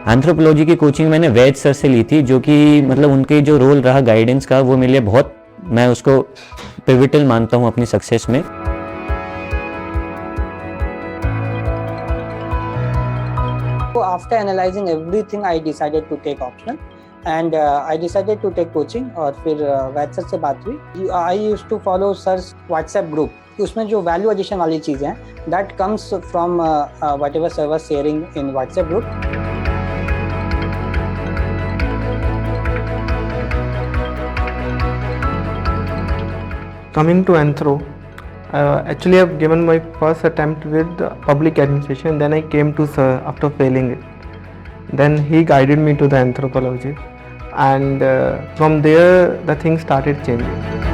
Anthropology की coaching मैंने वैद sir से ली थी, जो कि मतलब उनके जो रोल रहा गाइडेंस का, वो मेरे लिए बहुत, मैं उसको पिविटल मानता हूँ अपनी सक्सेस में। So after analyzing everything, I decided to take optional and I decided to take coaching। और फिर वैद सर से बात हुई। I used to follow सर's WhatsApp group। उसमें जो वैल्यू एडिशन वाली चीज़ें हैं, that comes from whatever sir was sharing in WhatsApp group। Coming to Anthro, actually I've given my first attempt with public administration, then I came to sir after failing it. Then he guided me to the anthropology, and from there the things started changing.